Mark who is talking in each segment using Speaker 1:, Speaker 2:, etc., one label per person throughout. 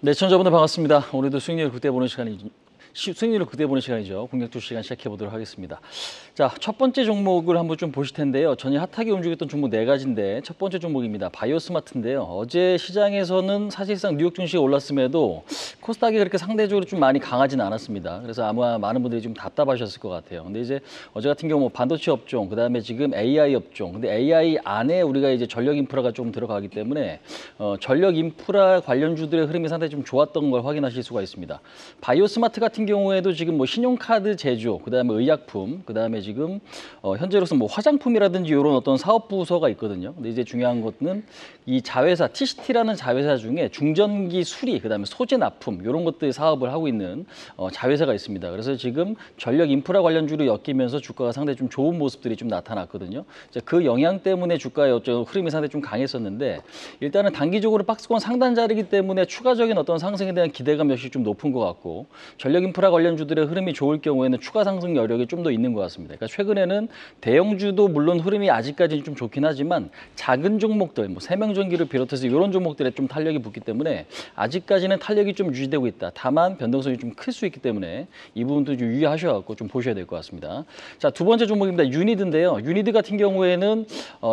Speaker 1: 네, 시청자분들 반갑습니다. 오늘도 수익률을 그때 보는 시간이죠. 공략주 시간 시작해 보도록 하겠습니다. 자, 첫 번째 종목을 한번 좀 보실 텐데요. 전일 핫하게 움직였던 종목 네 가지인데 첫 번째 종목입니다. 바이오스마트인데요. 어제 시장에서는 사실상 뉴욕 증시가 올랐음에도 코스닥이 그렇게 상대적으로 좀 많이 강하진 않았습니다. 그래서 아마 많은 분들이 좀 답답하셨을 것 같아요. 근데 이제 어제 같은 경우 반도체 업종, 그다음에 지금 AI 업종, 근데 AI 안에 우리가 이제 전력 인프라가 좀 들어가기 때문에 전력 인프라 관련주들의 흐름이 상당히 좀 좋았던 걸 확인하실 수가 있습니다. 바이오스마트 같은 경우에도 지금 뭐 신용카드 제조, 그다음에 의약품, 그다음에 지금 현재로서 뭐 화장품이라든지 이런 어떤 사업 부서가 있거든요. 근데 이제 중요한 것은 이 자회사 TCT라는 자회사 중에 중전기 수리, 그다음에 소재 납품 이런 것들 사업을 하고 있는 자회사가 있습니다. 그래서 지금 전력 인프라 관련주로 엮이면서 주가가 상당히 좀 좋은 모습들이 좀 나타났거든요. 그 영향 때문에 주가의 어떤 흐름이 상당히 좀 강했었는데 일단은 단기적으로 박스권 상단 자리이기 때문에 추가적인 어떤 상승에 대한 기대감 역시 좀 높은 것 같고 전력 인프라 관련주들의 흐름이 좋을 경우에는 추가 상승 여력이 좀 더 있는 것 같습니다. 그러니까 최근에는 대형주도 물론 흐름이 아직까지는 좀 좋긴 하지만 작은 종목들, 뭐 세명전기를 비롯해서 이런 종목들에 좀 탄력이 붙기 때문에 아직까지는 탄력이 좀 유지되고 있다. 다만 변동성이 좀 클 수 있기 때문에 이 부분도 좀 유의하셔서 좀 보셔야 될 것 같습니다. 자, 두 번째 종목입니다. 유니드인데요. 유니드 같은 경우에는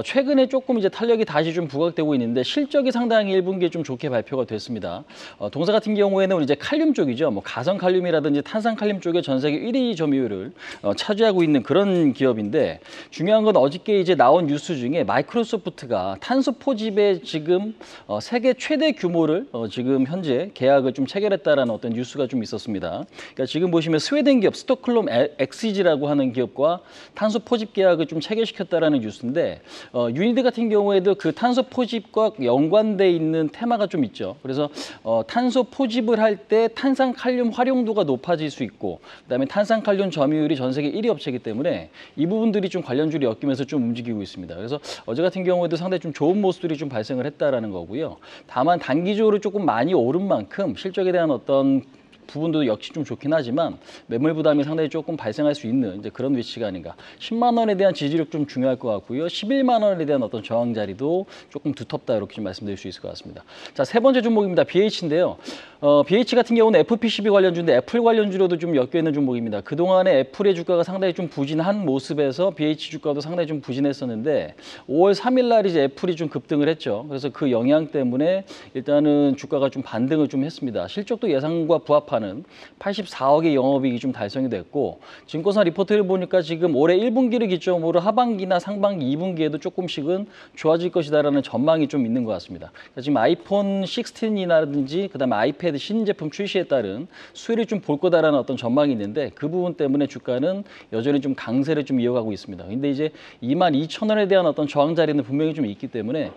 Speaker 1: 최근에 조금 이제 탄력이 다시 좀 부각되고 있는데 실적이 상당히 1분기에 좀 좋게 발표가 됐습니다. 동사 같은 경우에는 이제 칼륨 쪽이죠. 뭐 가성 칼륨이라든지 탄산 칼륨 쪽에 전 세계 1위 점유율을 차지하고 있는 그런 기업인데 중요한 건 어저께 이제 나온 뉴스 중에 마이크로소프트가 탄소 포집에 지금 세계 최대 규모를 지금 현재 계약을 좀 체결했다라는 어떤 뉴스가 좀 있었습니다. 그러니까 지금 보시면 스웨덴 기업 스톡홀름 엑시지라고 하는 기업과 탄소 포집 계약을 좀 체결시켰다라는 뉴스인데 유니드 같은 경우에도 그 탄소 포집과 연관돼 있는 테마가 좀 있죠. 그래서 탄소 포집을 할 때 탄산칼륨 활용도가 높아질 수 있고 그다음에 탄산칼륨 점유율이 전 세계 1위 업체이기 때문에 이 부분들이 좀 관련주를 엮이면서 좀 움직이고 있습니다. 그래서 어제 같은 경우에도 상당히 좀 좋은 모습들이 좀 발생을 했다라는 거고요. 다만 단기적으로 조금 많이 오른 만큼 실적에 대한 어떤 부분도 역시 좀 좋긴 하지만 매물 부담이 상당히 조금 발생할 수 있는 이제 그런 위치가 아닌가. 10만 원에 대한 지지력 좀 중요할 것 같고요. 11만 원에 대한 어떤 저항 자리도 조금 두텁다 이렇게 좀 말씀드릴 수 있을 것 같습니다. 자, 세 번째 종목입니다. BH인데요. BH 같은 경우는 FPCB 관련주인데 애플 관련주로도 좀 엮여 있는 종목입니다. 그동안에 애플의 주가가 상당히 좀 부진한 모습에서 BH 주가도 상당히 좀 부진했었는데 5월 3일 날 이제 애플이 좀 급등을 했죠. 그래서 그 영향 때문에 일단은 주가가 좀 반등을 좀 했습니다. 실적도 예상과 부합하는 84억의 영업이익이 좀 달성이 됐고 증권사 리포트를 보니까 지금 올해 1분기를 기점으로 하반기나 상반기 2분기에도 조금씩은 좋아질 것이다라는 전망이 좀 있는 것 같습니다. 그러니까 지금 아이폰 16이라든지 그다음에 아이패드 신제품 출시에 따른 수혜를 좀 볼 거다라는 어떤 전망이 있는데 그 부분 때문에 주가는 여전히 좀 강세를 좀 이어가고 있습니다. 근데 이제 22,000원에 대한 어떤 저항 자리는 분명히 좀 있기 때문에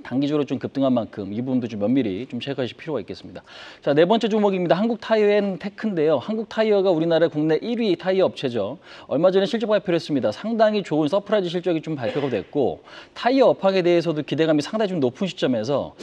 Speaker 1: 단기적으로 좀 급등한 만큼 이 부분도 좀 면밀히 좀 체크하실 필요가 있겠습니다. 자, 네 번째 종목입니다. 한국타이어앤테크인데요. 한국타이어가 우리나라 국내 1위 타이어 업체죠. 얼마 전에 실적 발표를 했습니다. 상당히 좋은 서프라이즈 실적이 좀 발표가 됐고 타이어 업황에 대해서도 기대감이 상당히 좀 높은 시점에서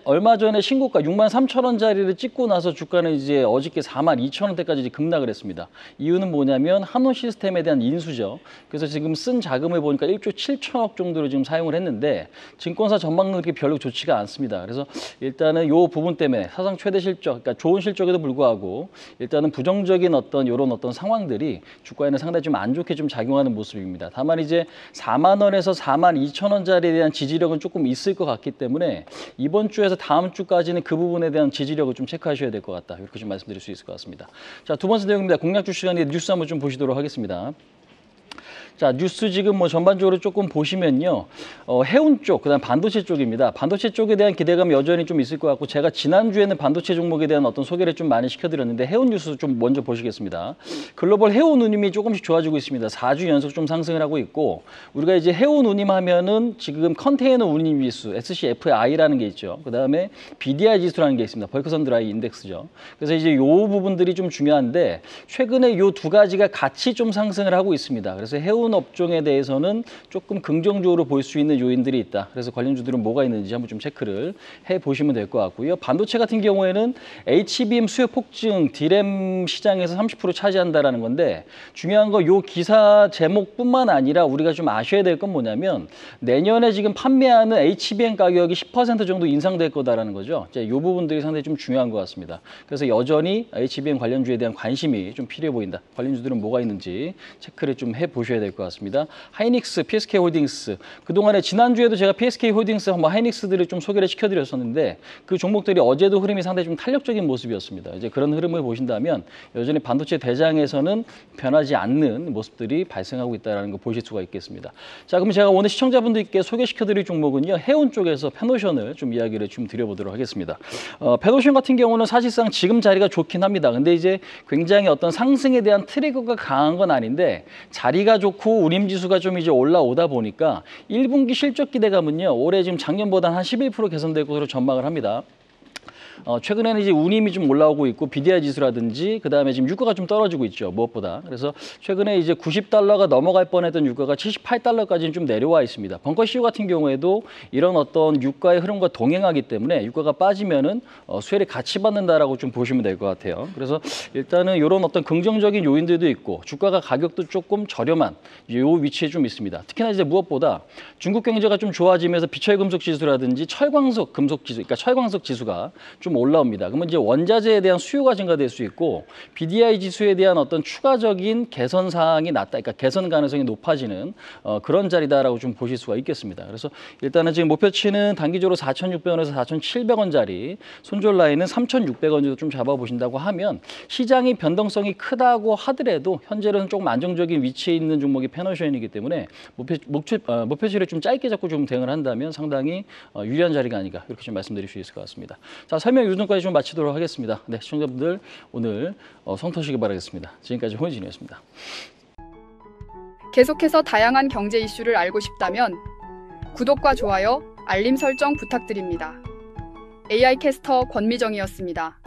Speaker 1: 얼마 전에 신고가 63,000원짜리를 찍고 나서 주가는 이제 어저께 42,000원대까지 급락을 했습니다. 이유는 뭐냐면 한원 시스템에 대한 인수죠. 그래서 지금 쓴 자금을 보니까 1조 7천억 정도를 지금 사용을 했는데 증권사 전망은 그렇게 별로 좋지가 않습니다. 그래서 일단은 이 부분 때문에 사상 최대 실적, 그러니까 좋은 실적에도 불구하고 일단은 부정적인 이런 어떤 상황들이 주가에는 상당히 좀 안 좋게 좀 작용하는 모습입니다. 다만 이제 4만 원에서 4만 2천 원짜리에 대한 지지력은 조금 있을 것 같기 때문에 이번 주에서 다음 주까지는 그 부분에 대한 지지력을 좀 체크하셔야 될 것 같다. 이렇게 좀 말씀드릴 수 있을 것 같습니다. 자, 두 번째 내용입니다. 공략주 시간에 뉴스 한번 좀 보시도록 하겠습니다. 자, 뉴스 지금 뭐 전반적으로 조금 보시면요. 해운 쪽, 그다음 반도체 쪽입니다. 반도체 쪽에 대한 기대감이 여전히 좀 있을 것 같고 제가 지난주에는 반도체 종목에 대한 어떤 소개를 좀 많이 시켜드렸는데 해운 뉴스 좀 먼저 보시겠습니다. 글로벌 해운 운임이 조금씩 좋아지고 있습니다. 4주 연속 좀 상승을 하고 있고 우리가 이제 해운 운임 하면은 지금 컨테이너 운임 지수, SCFI라는 게 있죠. 그다음에 BDI 지수라는 게 있습니다. 벌크선 드라이 인덱스죠. 그래서 이제 요 부분들이 좀 중요한데 최근에 요 두 가지가 같이 좀 상승을 하고 있습니다. 그래서 해운 해운 업종에 대해서는 조금 긍정적으로 볼 수 있는 요인들이 있다. 그래서 관련주들은 뭐가 있는지 한번 좀 체크를 해보시면 될 것 같고요. 반도체 같은 경우에는 HBM 수요 폭증, D램 시장에서 30% 차지한다라는 건데 중요한 거 요 기사 제목뿐만 아니라 우리가 좀 아셔야 될 건 뭐냐면 내년에 지금 판매하는 HBM 가격이 10% 정도 인상될 거다라는 거죠. 이 부분들이 상당히 좀 중요한 것 같습니다. 그래서 여전히 HBM 관련주에 대한 관심이 좀 필요해 보인다. 관련주들은 뭐가 있는지 체크를 좀 해보셔야 될 것 같습니다. 하이닉스, PSK 홀딩스. 그동안에 지난주에도 제가 PSK 홀딩스, 하이닉스들을 좀 소개를 시켜드렸었는데 그 종목들이 어제도 흐름이 상당히 좀 탄력적인 모습이었습니다. 이제 그런 흐름을 보신다면 여전히 반도체 대장에서는 변하지 않는 모습들이 발생하고 있다는 거 보실 수가 있겠습니다. 자, 그럼 제가 오늘 시청자분들께 소개시켜드릴 종목은요. 해운 쪽에서 페노션을 좀 이야기를 좀 드려보도록 하겠습니다. 페노션 같은 경우는 사실상 지금 자리가 좋긴 합니다. 근데 이제 굉장히 어떤 상승에 대한 트리거가 강한 건 아닌데 자리가 좋고 운임지수가 좀 이제 올라오다 보니까 1분기 실적 기대감은요. 올해 지금 작년보다 한 11% 개선될 것으로 전망을 합니다. 최근에는 이제 운임이 좀 올라오고 있고 BDI 지수라든지 그다음에 지금 유가가 좀 떨어지고 있죠. 무엇보다. 그래서 최근에 이제 90달러가 넘어갈 뻔했던 유가가 78달러까지는 좀 내려와 있습니다. 벙커 CU 같은 경우에도 이런 어떤 유가의 흐름과 동행하기 때문에 유가가 빠지면은 수혜를 같이 받는다라고 좀 보시면 될 것 같아요. 그래서 일단은 이런 어떤 긍정적인 요인들도 있고 주가가 가격도 조금 저렴한 요 위치에 좀 있습니다. 특히나 이제 무엇보다 중국 경제가 좀 좋아지면서 비철금속 지수라든지 철광석 금속 지수, 그러니까 철광석 지수가 좀 올라옵니다. 그러면 이제 원자재에 대한 수요가 증가될 수 있고 BDI 지수에 대한 어떤 추가적인 개선 사항이 낮다, 그러니까 개선 가능성이 높아지는 그런 자리다라고 좀 보실 수가 있겠습니다. 그래서 일단은 지금 목표치는 단기적으로 4,600원에서 4,700원짜리, 손절 라인은 3,600원 정도 좀 잡아보신다고 하면 시장이 변동성이 크다고 하더라도 현재는 조금 안정적인 위치에 있는 종목이 페노션이기 때문에 목표치를 좀 짧게 잡고 좀 대응을 한다면 상당히 유리한 자리가 아닌가 이렇게 좀 말씀드릴 수 있을 것 같습니다. 자, 설명 이 정도까지 좀 마치도록 하겠습니다. 네, 시청자분들 오늘 성토시기 바라겠습니다. 지금까지 홍진이었습니다.
Speaker 2: 계속해서 다양한 경제 이슈를 알고 싶다면 구독과 좋아요, 알림 설정 부탁드립니다. AI 캐스터 권미정이었습니다.